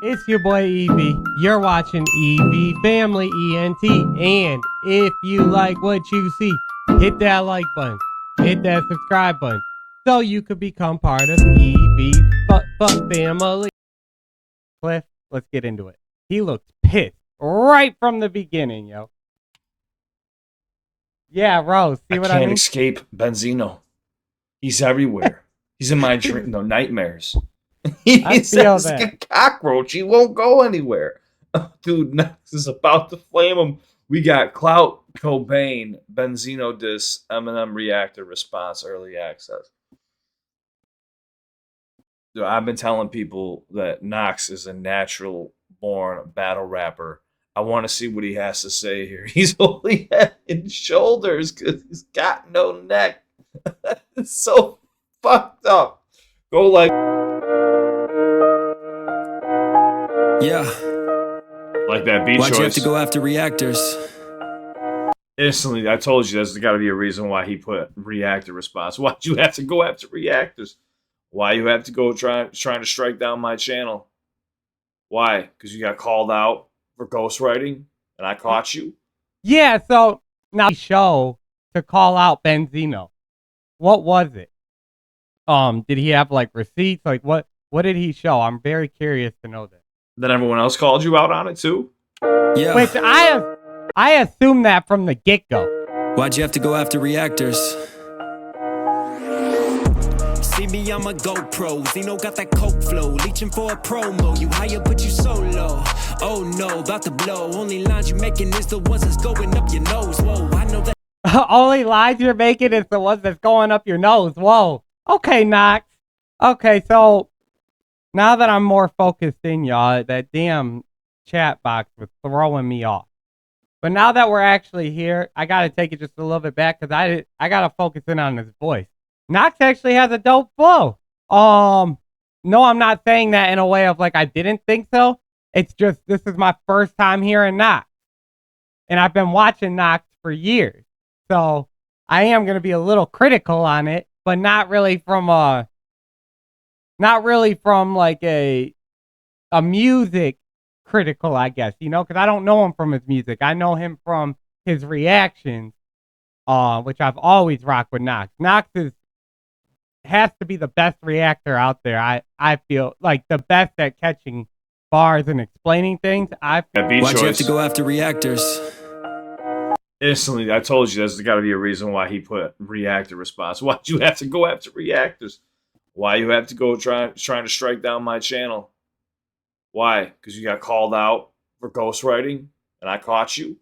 It's your boy Evie. You're watching Evie Family ENT. And if you like what you see, hit that like button. Hit that subscribe button. So you could become part of Evie's family. Cliff, let's get into it. He looks pissed right from the beginning, yo. Yeah, Rose, see what I mean? I can't escape Benzino. He's everywhere. He's in my nightmares. He's like a cockroach. He won't go anywhere. Dude, Knox is about to flame him. We got Clout, Cobain, Benzino diss, Eminem reactor response, early access. Dude, I've been telling people that Knox is a natural-born battle rapper. I want to see what he has to say here. He's only head and shoulders because he's got no neck. It's so fucked up. Go like... Yeah. Like that beat Why'd choice. you have to go after reactors? Instantly, I told you there's got to be a reason why he put reactor response. Why'd you have to go after reactors? Why you have to go trying to strike down my channel? Why? Because you got called out for ghostwriting and I caught you? Yeah, so now show to call out Benzino. What was it? Did he have like receipts? Like what did he show? I'm very curious to know that. Then everyone else called you out on it too? Yeah. Which I assumed that from the get-go. Why'd you have to go after reactors? See me on my GoPro, Zeno got that coke flow, leeching for a promo. You higher but you so low. Oh no, about to blow. Only lines you making is the ones that's going up your nose. Whoa, I know that. Only lines you're making is the ones that's going up your nose. Whoa. Okay, Knox. Okay, so now that I'm more focused in, y'all, that damn chat box was throwing me off. But now that we're actually here, I gotta take it just a little bit back because I gotta focus in on his voice. Knox actually has a dope flow. No, I'm not saying that in a way of like I didn't think so. It's just this is my first time hearing Knox. And I've been watching Knox for years. So I am gonna be a little critical on it, but not really from like a music critical, I guess, you know, because I don't know him from his music. I know him from his reactions, which I've always rocked with Knox. Knox has to be the best reactor out there. I feel like the best at catching bars and explaining things. Why'd you have to go after reactors? Instantly, I told you there's got to be a reason why he put reactor response. Why'd you have to go after reactors? Why you have to go trying to strike down my channel? Why? Because you got called out for ghostwriting and I caught you?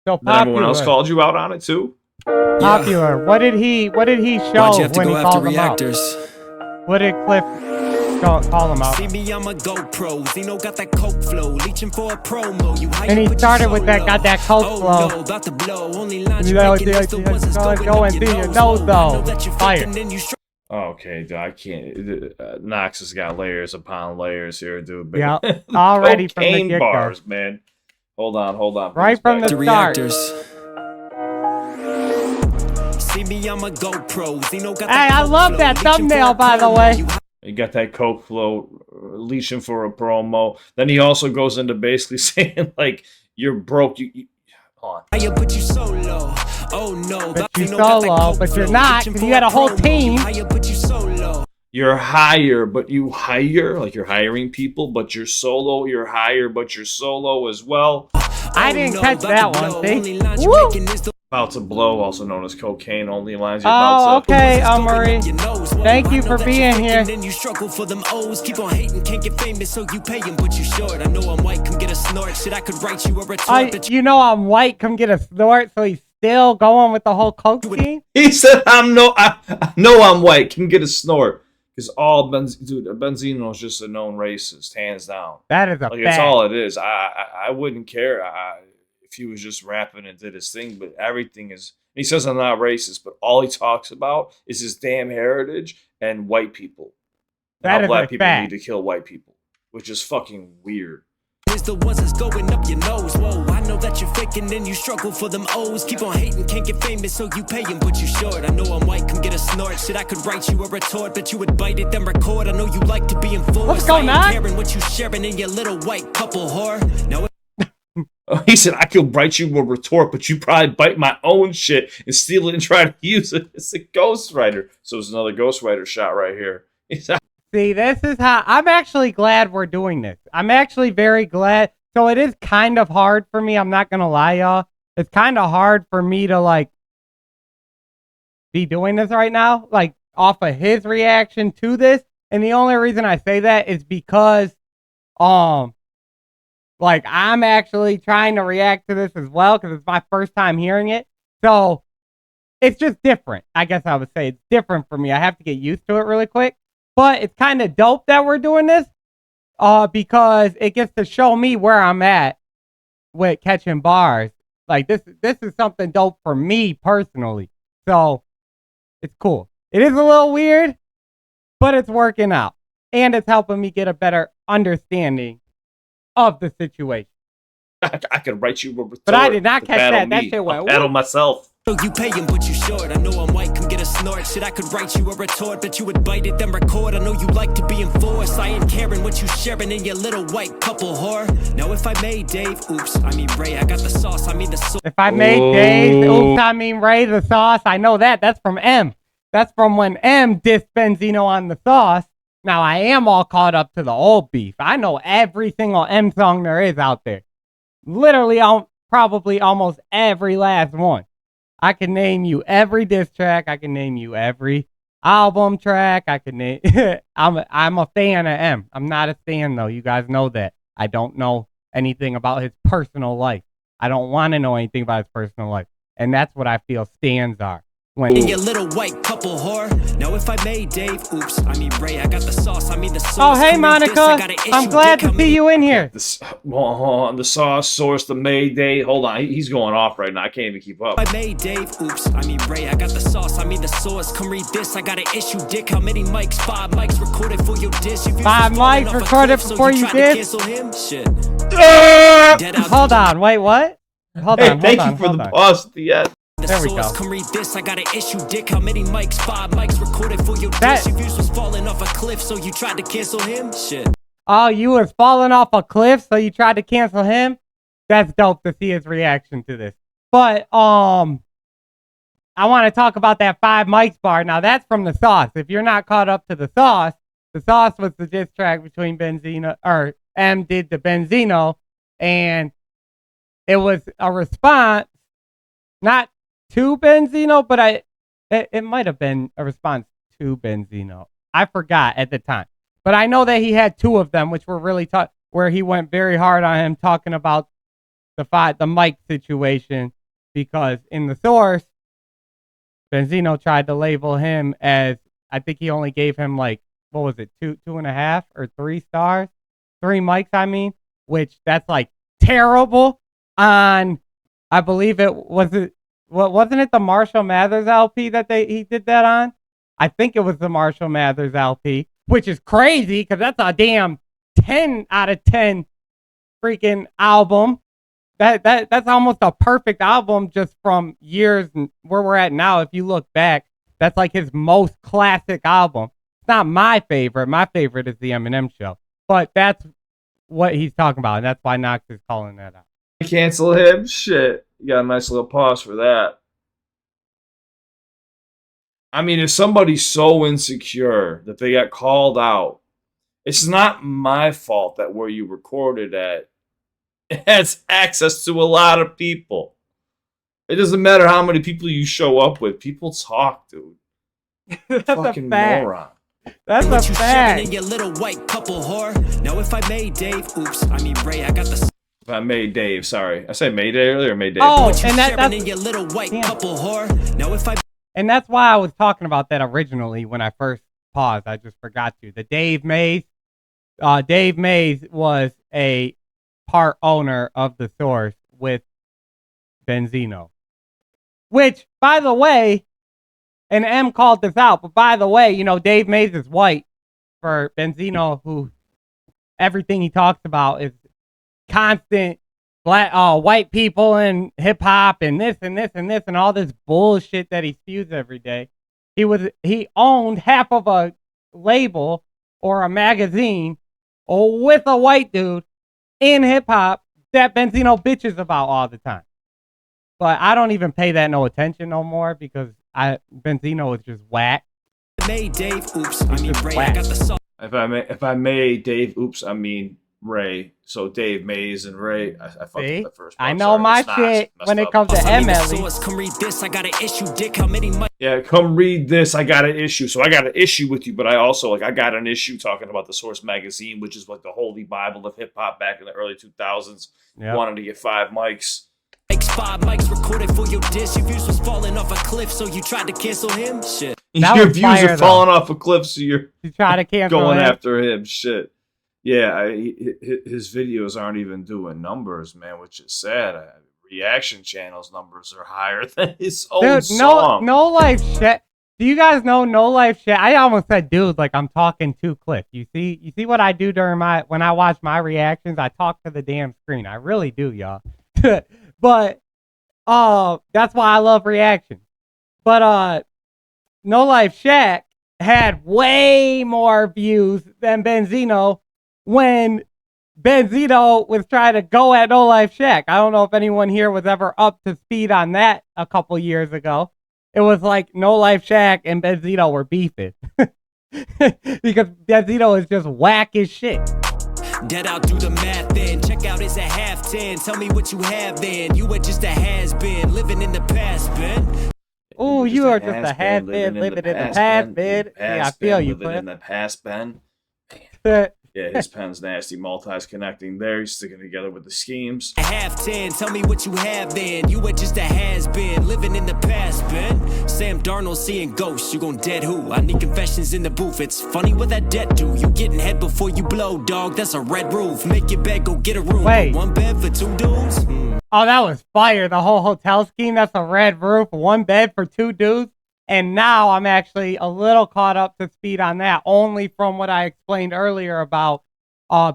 So then everyone else called you out on it too? Popular. Yeah. What did he show Why'd you have to when go he after called reactors? Him out? What did Cliff call him out? See me on my GoPro, Zeno got that coke flow, leeching for a promo. You and he started with that, got that coke flow. No, about to blow. Only lines you making is the ones that's going up your nose though. Fire. Okay, dude, I can't. Knox has got layers upon layers here, dude. But yeah, already from the get-go. Bars, man. Hold on. Right from the start. Reactors. See me on my GoPro, Zeno got hey, I love that thumbnail, by the way. You got that coke flow, leeching for a promo. Then he also goes into basically saying like, "You're broke." You hold on. I put you so low. Oh no, but you solo, but you're not, because you had a whole team. You're higher, but you hire, like you're hiring people, but you're solo. You're higher, but you're solo as well. I didn't catch that one, see? Woo! About to blow, also known as cocaine, only lines you're about to... okay, Murray. Thank you for being here. You struggle for them O's, keep on hating, can't get famous, so you pay him, but you short. I know I'm white, come get a snort. Shit, I could write you a retort. You know I'm white, come get a snort, so he's still going with the whole coke scene? He said, I know I'm white, can get a snort. Because Benzino is just a known racist, hands down. That is a like, that's all it is. I wouldn't care if he was just rapping and did his thing, but everything is... He says I'm not racist, but all he talks about is his damn heritage and white people. That how is black people fact. need to kill white people, which is fucking weird. is the ones that's going up your nose. Whoa, I know that you're faking and you struggle for them O's. Keep on hating, can't get famous, so you pay him, but you short. I know I'm white, come get a snort. Shit, I could write you a retort, but you would bite it, then record. I know you like to be enforced. What's going on? I ain't caring what you sharing in your little white couple whore. Now He said, I could write you a retort, but you probably bite my own shit and steal it and try to use it. It's a ghostwriter. So it's another ghostwriter shot right here. See, this is how I'm actually glad we're doing this. I'm actually very glad. So it is kind of hard for me. I'm not going to lie, y'all. It's kind of hard for me to like be doing this right now, like off of his reaction to this. And the only reason I say that is because, like, I'm actually trying to react to this as well because it's my first time hearing it. So it's just different. I guess I would say it's different for me. I have to get used to it really quick. But it's kind of dope that we're doing this because it gets to show me where I'm at with catching bars. Like, this is something dope for me personally. So it's cool. It is a little weird, but it's working out. And it's helping me get a better understanding of the situation. I could write you a retort. But I did not catch that. That shit went. I'll battle myself. so you pay him, but you short. I know I'm white, come get a snort. Shit, I could write you a retort, but you would bite it, then record. I know you like to be enforced. I ain't caring what you sharing in your little white couple whore. Now if I made Dave, oops, I mean Ray, I got the sauce, I mean the sauce. If I made Dave, oops, I mean Ray, the sauce. I know that. That's from M. That's from when M dissed Benzino on the sauce. Now, I am all caught up to the old beef. I know every single M song there is out there. Literally, probably almost every last one. I can name you every diss track. I can name you every album track. I can name... I'm a fan of M. I'm not a stan, though. You guys know that. I don't know anything about his personal life. I don't want to know anything about his personal life. And that's what I feel stans are. In your little white couple whore. Now if I made Dave, oops, I mean Ray, I got the sauce, I mean the sauce. Oh, hey, Monica. I'm glad to see you in here. Hold on, the sauce, source, the Mayday. Hold on, he's going off right now. I can't even keep up. I made Dave, oops, I mean Ray, I got the sauce, I mean the source. Come read this, I got an issue, dick. How many mics? 5 mics recorded for your diss. 5 mics recorded before you diss? Shit. Hold on, wait, what? Hold on, thank you for the pause at the end. There we go. Come read this, I got an issue, dick. How many mics? 5 mics recorded for your diss. Your views was falling off a cliff, so you tried to cancel him? Shit. Oh, you was falling off a cliff, so you tried to cancel him? That's dope to see his reaction to this. But, I want to talk about that 5 mics bar. Now, that's from the sauce. If you're not caught up to the sauce was the diss track between Benzino, or M did to Benzino, and it was a response, not to Benzino, but it might have been a response to Benzino. I forgot at the time. But I know that he had 2 of them, which were really tough, where he went very hard on him talking about the mic situation, because in the source, Benzino tried to label him as, I think he only gave him like, what was it, 2.5 or 3 stars? 3 mics, I mean, which that's like terrible on, I believe wasn't it the Marshall Mathers LP that he did that on? I think it was the Marshall Mathers LP, which is crazy because that's a damn 10 out of 10 freaking album. That's almost a perfect album just from years and where we're at now. If you look back, that's like his most classic album. It's not my favorite. My favorite is the Eminem Show, but that's what he's talking about, and that's why Knox is calling that out. Cancel him? Shit. You got a nice little pause for that. I mean, if somebody's so insecure that they got called out, it's not my fault that where you recorded at has access to a lot of people. It doesn't matter how many people you show up with. People talk, dude. That's fucking a fact. moron. That's a fact. In your little white couple whore. Now if I made Dave, oops, I mean Ray, I got the. If I made Dave, sorry. I said Mayday earlier or Mayday? Oh, and that's in your little white couple whore. Now if I. And that's why I was talking about that originally when I first paused. I just forgot to. The Dave Mays. Dave Mays was a part owner of the source with Benzino. Which, by the way, and M called this out, but by the way, you know, Dave Mays is white for Benzino, who everything he talks about is constant black white people and hip hop and this and this and this and all this bullshit that he spews every day. He owned half of a label or a magazine with a white dude in hip hop that Benzino bitches about all the time. But I don't even pay that no attention no more because Benzino is just whack. Dave, oops, I mean Ray, I got the song. If I may, Dave, oops, I mean Ray. So Dave, Mays, and Ray. I fucked up the first part. I know my shit when it comes to ML. Come read this, I got an issue, dick. How many months? Yeah, come read this. I got an issue. So I got an issue with you, but I also I got an issue talking about the Source magazine, which is like the holy Bible of hip hop back in the early 2000s. Yep. Wanted to get 5 mics. 5 mics recorded for your diss. Your views was falling off a cliff, so you tried to cancel him. Shit. Your views are falling off a cliff, so you try to cancel going him. after him. Shit. Yeah, his videos aren't even doing numbers, man, which is sad. Reaction channels numbers are higher than his own song. No Life shit. Do you guys know No Life shit? I almost said, dude, like I'm talking to Cliff. You see what I do when I watch my reactions? I talk to the damn screen. I really do, y'all. But that's why I love reaction. But No Life Shaq had way more views than Benzino when Benzino was trying to go at No Life Shaq. I don't know if anyone here was ever up to speed on that a couple years ago. It was like No Life Shaq and Benzino were beefing. Because Benzino is just whack as shit. Dead out, do the math then. Check out is a half 10. Tell me what you have then. You were just a has-been, living in the past, Ben. Oh, you are just a has-been, living in the past, Ben. Yeah, I feel you, living in the past, Ben. Yeah, his pen's nasty. Multi's connecting there. He's sticking together with the schemes. Half 10, tell me what you have then. You were just a has-been, living in the past, Ben. Sam Darnold seeing ghosts, you gon' dead who? I need confessions in the booth. It's funny what that debt do. You getting head before you blow, dog. That's a red roof. Make your bed, go get a room. Wait. 1 bed for 2 dudes? Oh, that was fire. The whole hotel scheme. That's a red roof, 1 bed for 2 dudes. And now I'm actually a little caught up to speed on that, only from what I explained earlier about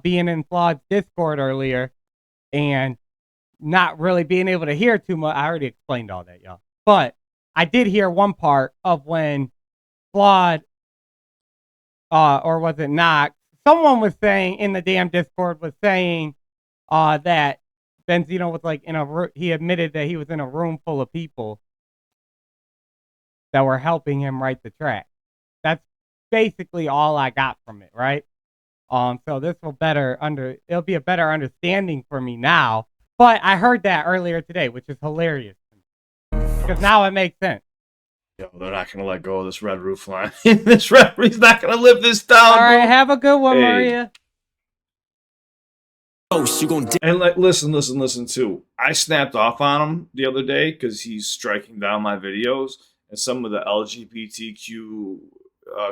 being in Flawed's Discord earlier and not really being able to hear too much. I already explained all that, y'all. But I did hear one part of when Flawed, or was it Knox, someone was saying in the damn Discord was saying that Benzino was like he admitted that he was in a room full of people that were helping him write the track. That's basically all I got from it, right? So this will it'll be a better understanding for me now. But I heard that earlier today, which is hilarious. Because now it makes sense. Yo, they're not gonna let go of this red roof line. This referee's not gonna live this down. All right, have a good one, Maria. And listen too. I snapped off on him the other day because he's striking down my videos. And some of the LGBTQ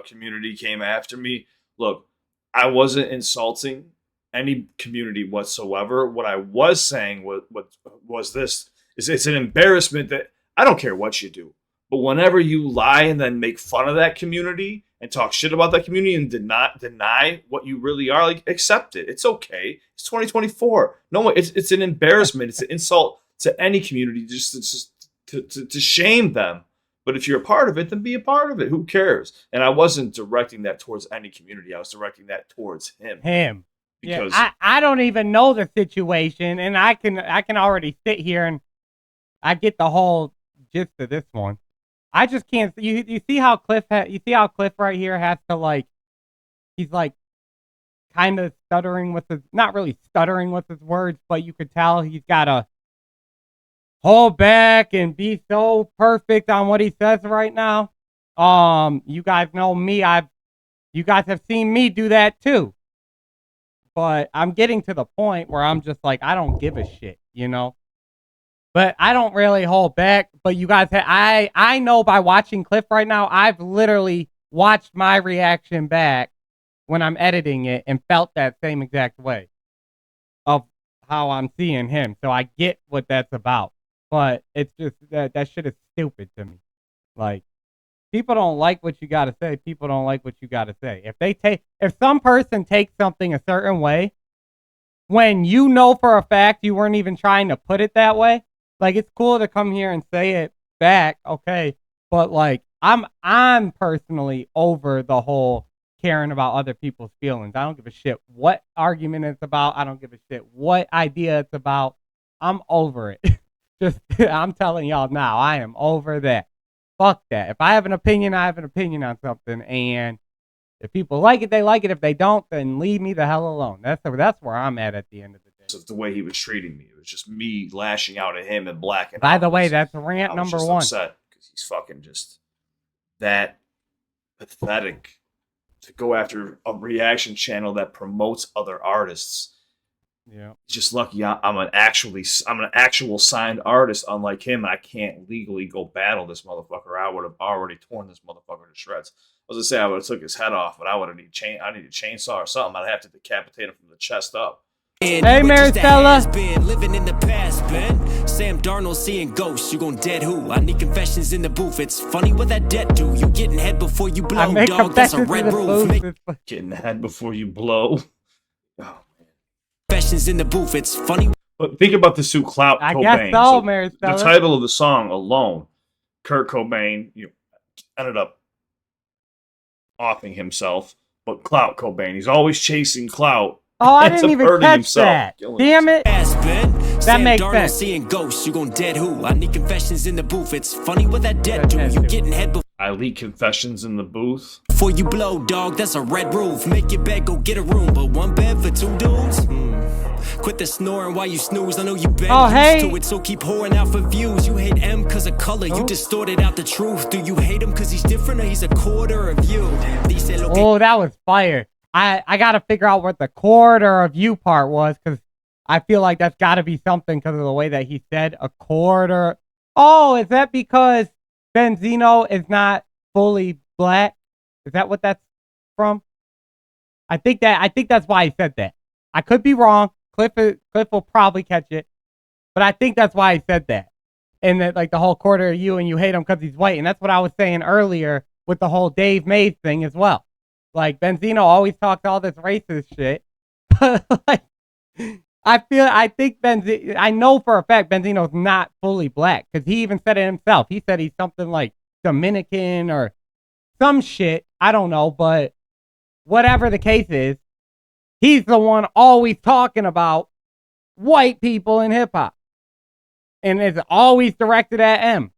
community came after me. Look, I wasn't insulting any community whatsoever. What I was saying was this: it's an embarrassment that I don't care what you do, but whenever you lie and then make fun of that community and talk shit about that community and deny what you really are, like, accept it. It's okay. It's 2024. No, it's an embarrassment. It's an insult to any community just to shame them. But if you're a part of it, then be a part of it. Who cares? And I wasn't directing that towards any community. I was directing that towards him. Because I don't even know the situation, and I can already sit here and I get the whole gist of this one. I just can't. You see how Cliff right here has to he's like kind of stuttering with his, not really stuttering with his words, but you could tell he's got to hold back and be so perfect on what he says right now. You guys know me. You guys have seen me do that too. But I'm getting to the point where I'm just like, I don't give a shit, you know? But I don't really hold back. But you guys, I know by watching Cliff right now, I've literally watched my reaction back when I'm editing it and felt that same exact way of how I'm seeing him. So I get what that's about. But it's just that shit is stupid to me. Like, people don't like what you gotta say. People don't like what you gotta say. If some person takes something a certain way, when you know for a fact you weren't even trying to put it that way. Like, it's cool to come here and say it back, okay, but like I'm personally over the whole caring about other people's feelings. I don't give a shit what argument it's about. I don't give a shit what idea it's about. I'm over it. Just, I'm telling y'all now, I am over that. Fuck that. If I have an opinion, I have an opinion on something, and if people like it, they like it. If they don't, then leave me the hell alone. That's where I'm at the end of the day. So the way he was treating me, it was just me lashing out at him and blacking. By the way, that's rant number one. Upset because he's fucking just that pathetic to go after a reaction channel that promotes other artists. Yeah, just lucky I'm an actual signed artist, unlike him. I can't legally go battle this motherfucker. I would have already torn this motherfucker to shreds. I was gonna say I would have took his head off, but I would have need a chainsaw or something. I'd have to decapitate him from the chest up. Hey, Maricela. Living in the past, Ben. Sam Darnold seeing ghosts. You gon' dead who? I need confessions in the booth. It's funny what that debt do. You getting head before you blow, dog. That's a red roof. Getting head before you blow. Oh. Confessions in the booth. It's funny. But think about the suit Clout I Cobain. guess so, Maricela. The title of the song alone, Kurt Cobain, ended up offing himself, but Clout Cobain, he's always chasing clout. Oh, I didn't even catch that. Damn it. That makes sense. Seeing ghosts, you gon' dead who? I need confessions in the booth. It's funny what that debt do. You getting head before I leak confessions in the booth. Before you blow, dog, that's a red roof. Make your bed, go get a room, but one bed for two dudes? Quit the snoring while you snooze. I know you been used to it, so keep whoring out for views. You hate M cause of color, you distorted out the truth. Do you hate him cause he's different or he's a quarter of you? Oh, that was fire. I gotta figure out what the quarter of you part was, because I feel like that's gotta be something because of the way that he said a quarter. Oh, is that because Benzino is not fully black? Is that what that's from? I think that's why he said that. I could be wrong. Cliff will probably catch it, but I think that's why he said that. And that, like, the whole quarter of you and you hate him because he's white, and that's what I was saying earlier with the whole Dave Mays thing as well. Like, Benzino always talks all this racist shit, but like, I think Benzino, I know for a fact Benzino's not fully black, because he even said it himself. He said he's something like Dominican or some shit. I don't know, but whatever the case is, he's the one always talking about white people in hip hop. And it's always directed at M.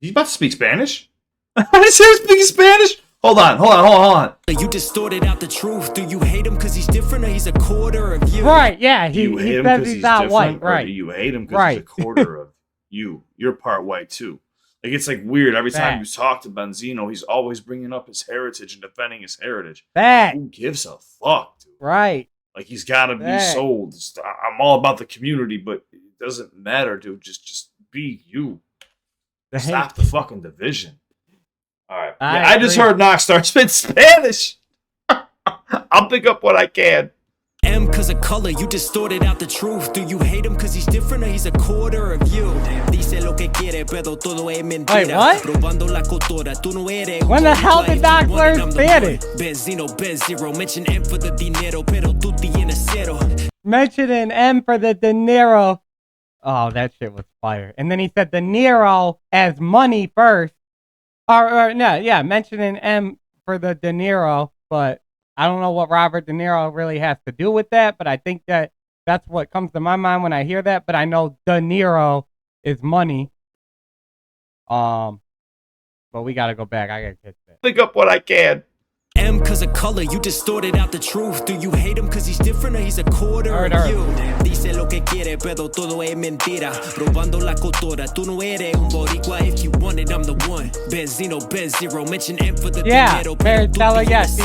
You about to speak Spanish? I just hear speaking Spanish? Hold on. You distorted out the truth. Do you hate him because he's different or he's a quarter of you? Right, yeah. He says he's not white, right. Do you hate him because he's a quarter of you? You're part white too. Like, it's like weird. Every time you talk to Benzino, he's always bringing up his heritage and defending his heritage. Who gives a fuck, dude? Right. Like, he's got to be sold. I'm all about the community, but it doesn't matter, dude. Just be you. Stop the fucking division. All right. I just heard Knox start spitting Spanish. I'll pick up what I can. M cause of color, you distorted out the truth. Do you hate him cause he's different or he's a quarter of you? Dice lo que quiere, pero todo es mentira. Wait, what? Robando la cultura, tú no eres. When the hell did Knox learn Spanish? Benzino, mention M for the dinero, pero tú tienes cero. Mentioning M for the dinero. Oh, that shit was fire. And then he said dinero as money first. Mentioning M for the dinero, but I don't know what Robert De Niro really has to do with that, but I think that's what comes to my mind when I hear that, but I know De Niro is money. But we gotta go back. I gotta catch that. Pick up what I can. M cause of color, you distorted out the truth. Do you hate him cause he's different or he's a quarter of you? Dice lo que quiere, pero todo es mentira. Robando la cultura, tú no eres un boricua. If you want it, I'm the one. Benzino, mention M for the dinero. Maricela, yes.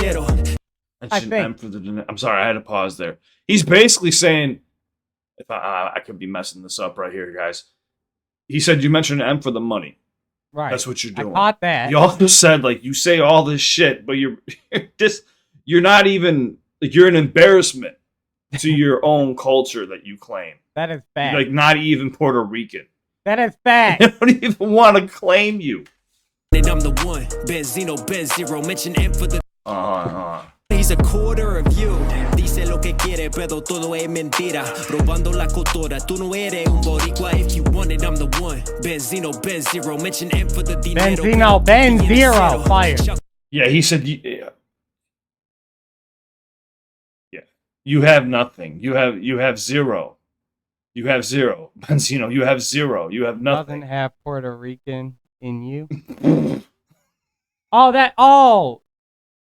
I'm sorry, I had to pause there. He's basically saying, if I could be messing this up right here, guys. He said you mentioned M for the money. Right. That's what you're doing. I caught that. You also said, like, you say all this shit, but you're not even, like, you're an embarrassment to your own culture that you claim. That is bad. You're, like, not even Puerto Rican. That is bad. I don't even want to claim you. And I'm the one. Benzino, mention M for the. He's a quarter of you. Dice lo quieres, pero todo es mentira. Robando la cultura, tú no eres un boricua. If you want it, I'm the one. Benzino, Benzero, mention M for the dinero. Benzino, Benzero, fire. Yeah, he said. Yeah. You have nothing. You have zero. You have zero. Benzino, you have zero. You have nothing. Doesn't have Puerto Rican in you. Oh,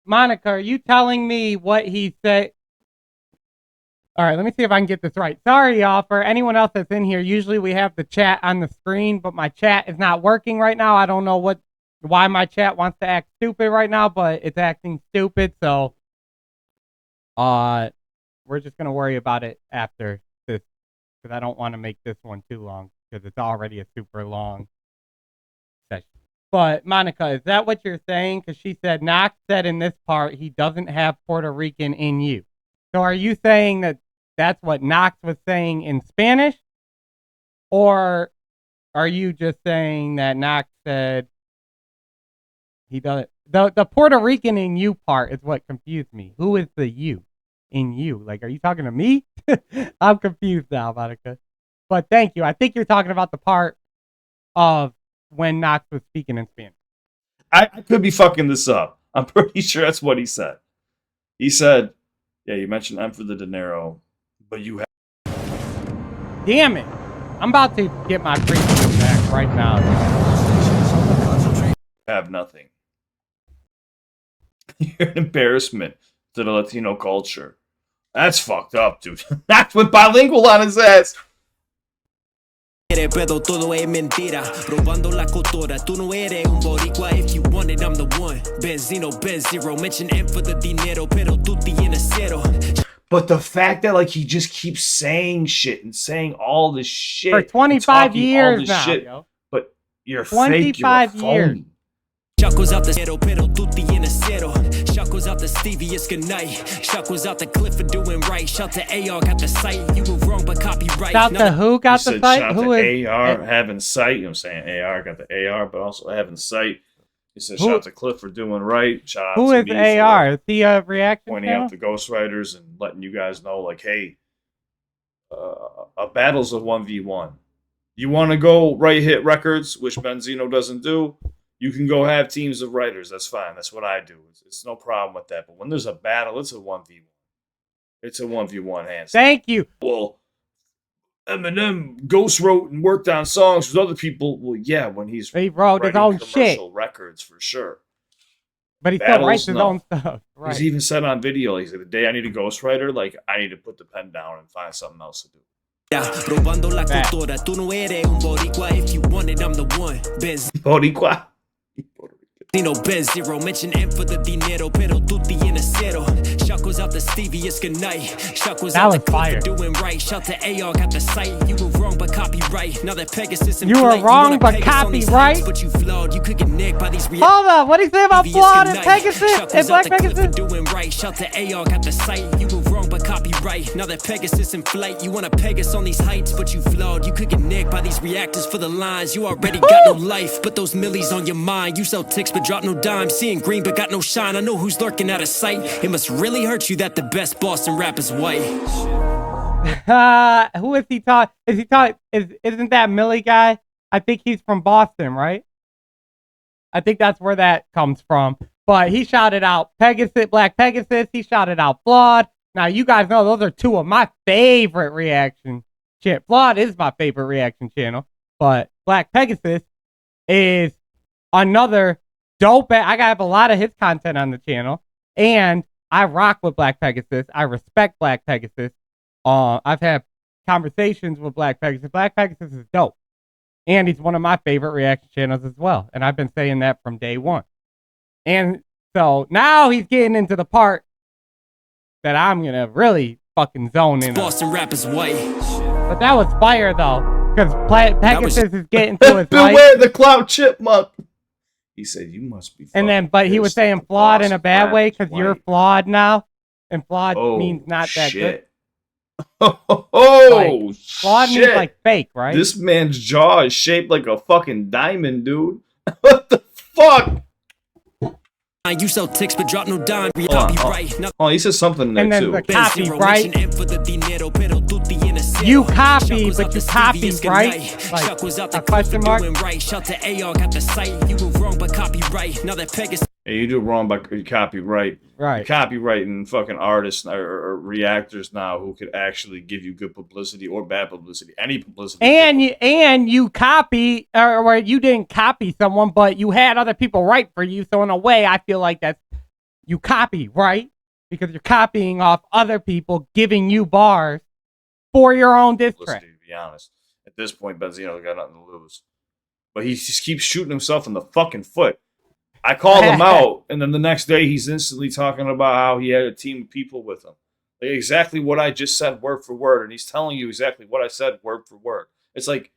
Monica, are you telling me what he said? All right, let me see if I can get this right. Sorry, y'all, for anyone else that's in here. Usually we have the chat on the screen, but my chat is not working right now. I don't know why my chat wants to act stupid right now, but it's acting stupid. So, we're just gonna worry about it after this because I don't want to make this one too long because it's already a super long session. But Monica, is that what you're saying? Because she said Knox said in this part he doesn't have Puerto Rican in you. So are you saying that that's what Knox was saying in Spanish? Or are you just saying that Knox said he doesn't? The Puerto Rican in you part is what confused me. Who is the you in you? Like, are you talking to me? I'm confused now, Monica. But thank you. I think you're talking about the part of when Knox was speaking in Spanish. I could be fucking this up. I'm pretty sure that's what he said. He said, yeah, you mentioned M for the dinero, but you have... Damn it. I'm about to get my preview back right now. Have nothing. You're an embarrassment to the Latino culture. That's fucked up, dude. That's what bilingual on his ass. Pero todo es mentira, robando la cultura. Tú no eres un boricua. If you want it, I'm the one. Benzino, Benzero, mention M for the dinero, pero tú tienes cero. But the fact that, like, he just keeps saying shit and saying all this shit for 25 years now, shit, yo. but you're 25 fake, you're years. phony. Shackles out the zero, pero tú tienes cero. Shackles out the Stevie, it's good night. Shackles out the cliff for doing right. Shout to AR, got the sight. You were wrong, but copyright. Shout to who got the said, sight? Shout Who to is AR having sight? You know what I'm saying? AR got the AR, but also having sight. He said, shout out to Cliff for doing right. Shout out who to is me AR? for Is he a reaction pointing channel? out the ghostwriters and letting you guys know, like, hey, a battle's a 1v1. You want to go right hit records, which Benzino doesn't do, you can go have teams of writers. That's fine. That's what I do. It's no problem with that. But when there's a battle, it's a 1v1. It's a 1v1 hands. Thank you. Well, Eminem ghost wrote and worked on songs with other people. Well, yeah, when he wrote his own shit. Records for sure. But he still writes his own stuff. Right. He's even said on video, he's like, the day I need a ghostwriter, like, I need to put the pen down and find something else to do. Robando la cultura, tú no eres un boricua. If you want it, I'm the one. Boricua. Benzino, Benzero, mention M for the dinero, pero tú tienes cero. Shackles out the Stevie, it's good night. Shackles out the cliff for doing right. Shout to AR, got the sight. You were wrong, but copyright. Now that Pegasus and you were wrong, but copyright. But you flawed. You could get nicked by these hold up, what do you say about flawed and Pegasus and Black Pegasus? Doing right. Shout to AR, got the sight. You were wrong, but copyright. Now that Pegasus in flight, you wanna Pegasus on these heights, but you flawed. You could get nicked by these reactors for the lines. You already got no life, but those millies on your mind. You sell ticks, but drop no dime. Seeing green, but got no shine. I know who's lurking out of sight. It must really hurt you that the best Boston rap is white. Who is he talking? Is he talking? Isn't that Millie guy? I think he's from Boston, right? I think that's where that comes from. But he shouted out Pegasus, Black Pegasus. He shouted out Flawed. Now you guys know those are two of my favorite reaction channels. Flawed is my favorite reaction channel, but Black Pegasus is another dope. I have a lot of his content on the channel, and I rock with Black Pegasus. I respect Black Pegasus. I've had conversations with Black Pegasus. Black Pegasus is dope, and he's one of my favorite reaction channels as well. And I've been saying that from day one. And so now he's getting into the part that I'm gonna really fucking zone in. Boston rap is white. But that was fire though, because Pegasus is getting to his beware the Clout chipmunk. He said, "You must be." And then, but he was saying flawed in a bad way because you're flawed now, and flawed means not that good. Oh, flawed shit. means like fake, right? This man's jaw is shaped like a fucking diamond, dude. What the fuck? You sell ticks but drop no dime. Oh, he says something in there And then too. the copy, right? You copy, but you copy, right? Like a question mark. Shout to AR, got the site. You were wrong, but copyright. Now that Pegasus. Yeah, you do wrong by copyright. Right. You're copywriting fucking artists or reactors now who could actually give you good publicity or bad publicity, any publicity. And you copy, or you didn't copy someone, but you had other people write for you. So in a way, I feel like that's you copy, right? Because you're copying off other people giving you bars for your own diss track. To be honest, at this point, Benzino's got nothing to lose, but he just keeps shooting himself in the fucking foot. I called him out, and then the next day he's instantly talking about how he had a team of people with him. Like exactly what I just said word for word, and he's telling you exactly what I said word for word. It's like,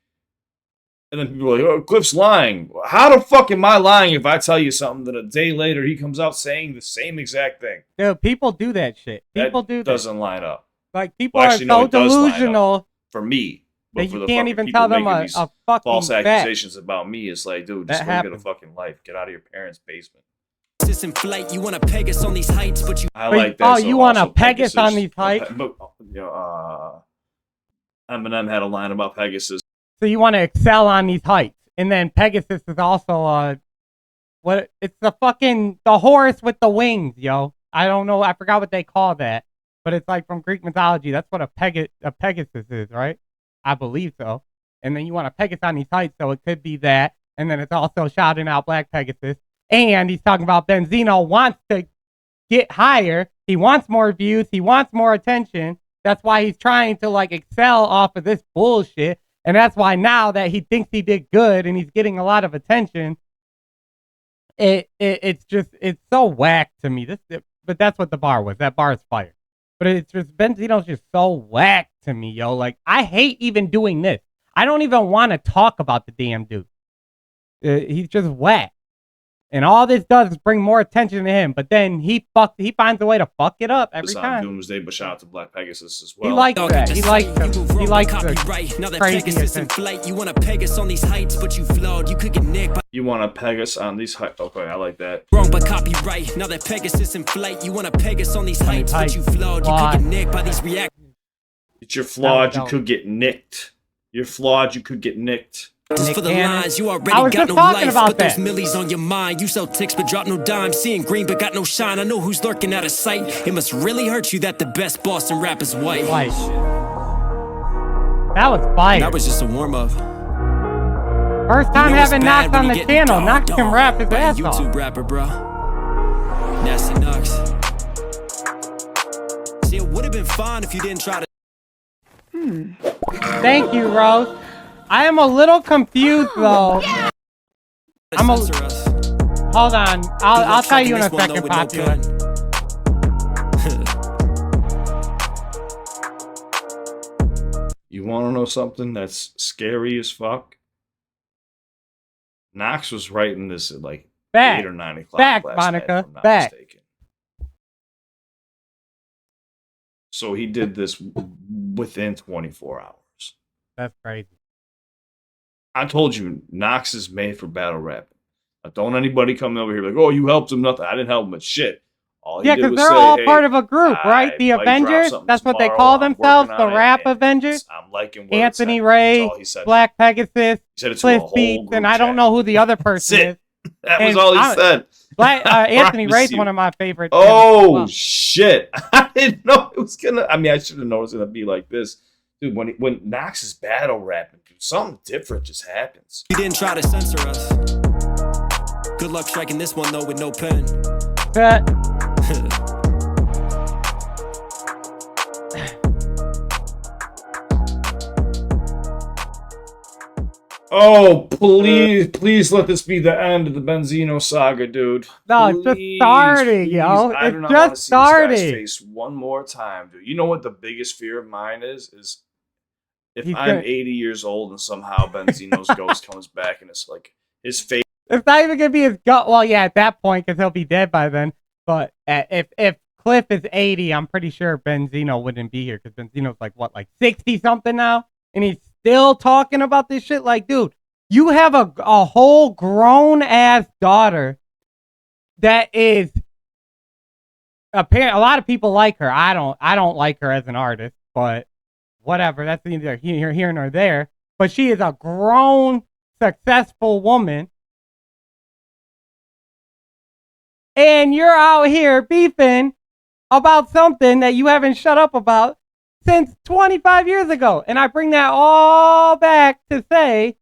and then people are like, oh, Cliff's lying. How the fuck am I lying if I tell you something that a day later he comes out saying the same exact thing? Dude, people do that shit. People do that. Doesn't line up. Like, people are so delusional. For me. That you can't even tell them a fucking false fact. accusations about me. It's like, dude, just go get a fucking life. Get out of your parents' basement. In flight, you want to Pegasus on these heights, but you. I like that. Oh, you want to Pegasus on these heights? But Eminem had a line about Pegasus. So you want to excel on these heights, and then Pegasus is also what? It's the horse with the wings, yo. I don't know. I forgot what they call that, but it's like from Greek mythology. That's what a Pegasus is, right? I believe so. And then you want to Pegasus on these heights, so it could be that. And then it's also shouting out Black Pegasus. And he's talking about Benzino wants to get higher. He wants more views. He wants more attention. That's why he's trying to like excel off of this bullshit. And that's why now that he thinks he did good and he's getting a lot of attention, it's so whack to me. But that's what the bar was. That bar is fire. But it's just, Benzino's just so whack to me, yo. Like, I hate even doing this. I don't even want to talk about the damn dude. He's just whack. And all this does is bring more attention to him. But then he finds a way to fuck it up every time. Doomsday, but shout out to Black Pegasus as well. He likes that. He likes the crazy attention. Flight. You want to Pegasus on these heights, but you flawed. You could get nicked. You want to Pegasus on these heights? Okay, I like that. Wrong, but copyright. Now that Pegasus in flight, you want to Pegasus on these heights, but you flawed. You could get nicked by these reactions. You're flawed. You could get nicked. You're flawed. You could get nicked. Just for the lines, you already got no life. Put those millies on your mind. You sell ticks but drop no dime. Seeing green but got no shine. I know who's lurking out of sight. It must really hurt you that the best Boston rap is white. That was fire. That was just a warm up. First time having Knox on the channel. Knox can rap his ass off. YouTube rapper, bro. Nasty Knox. See, it would have been fine if you didn't try to. Thank you, Rose. I am a little confused though. Hold on. I'll tell you in a second, Popular. You want to know something that's scary as fuck? Knox was writing this at like 8 or 9 o'clock. Back, last Monica. night, if I'm not Back. mistaken. So he did this within 24 hours. That's crazy. I told you, Knox is made for battle rapping. Don't anybody come over here like, oh, you helped him. Nothing. I didn't help him with shit. Yeah, because they're all part of a group, right? The Avengers. That's what they call themselves. The Rap Avengers. I'm liking Anthony Ray, Black Pegasus, Cliff Beats, and I don't know who the other person is. That was all he said. Anthony Ray's one of my favorites. Oh, shit. I didn't know it was going to. I mean, I should have known it was going to be like this. Dude, when Knox is battle rapping, dude, something different just happens. You didn't try to censor us. Good luck striking this one, though, with no pen. Oh, please let this be the end of the Benzino saga, dude. No, it's just starting, yo. It's just starting. See this guy's face one more time, dude. You know what the biggest fear of mine is if I'm 80 years old and somehow Benzino's ghost comes back and it's like his face. It's not even gonna be his gut. Well, yeah, at that point, because he'll be dead by then. But if Cliff is 80, I'm pretty sure Benzino wouldn't be here because Benzino's like 60 something now, and he's still talking about this shit. Like, dude, you have a whole grown ass daughter that is apparent. A lot of people like her. I don't like her as an artist, but whatever. That's neither here nor there. But she is a grown, successful woman. And you're out here beefing about something that you haven't shut up about since 25 years ago. And I bring that all back to say,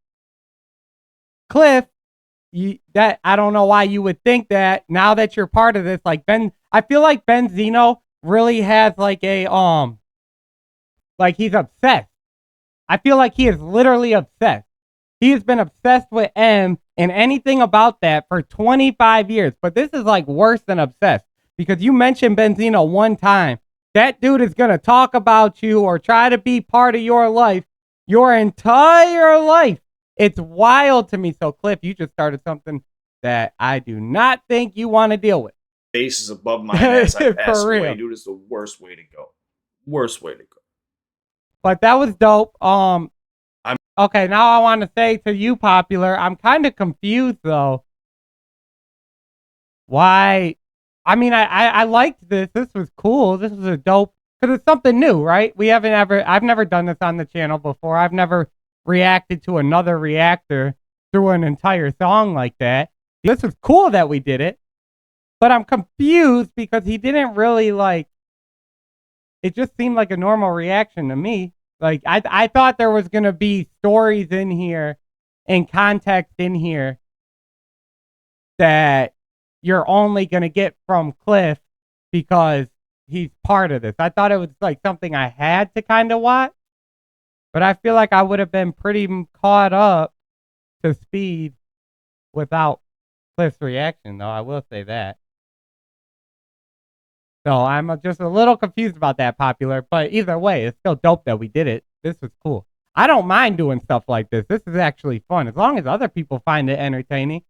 Cliff, that I don't know why you would think that now that you're part of this. Like I feel like Benzino really has like a like he's obsessed. I feel like he is literally obsessed. He has been obsessed with M and anything about that for 25 years. But this is like worse than obsessed, because you mentioned Benzino one time. That dude is going to talk about you or try to be part of your life your entire life. It's wild to me. So, Cliff, you just started something that I do not think you want to deal with. Face is above my ass. I pass For real. away, dude. It's the worst way to go. Worst way to go. But that was dope. Okay, now I want to say to you, Popular, I'm kind of confused, though. Why? I mean, I liked this. This was cool. This was a dope, because it's something new, right? I've never done this on the channel before. I've never reacted to another reactor through an entire song like that. This was cool that we did it, but I'm confused because he didn't really it just seemed like a normal reaction to me. Like, I thought there was going to be stories in here and context in here that you're only going to get from Cliff because he's part of this. I thought it was like something I had to kind of watch, but I feel like I would have been pretty caught up to speed without Cliff's reaction, though. I will say that. So I'm just a little confused about that, Popular. But either way, it's still dope that we did it. This was cool. I don't mind doing stuff like this. This is actually fun. As long as other people find it entertaining,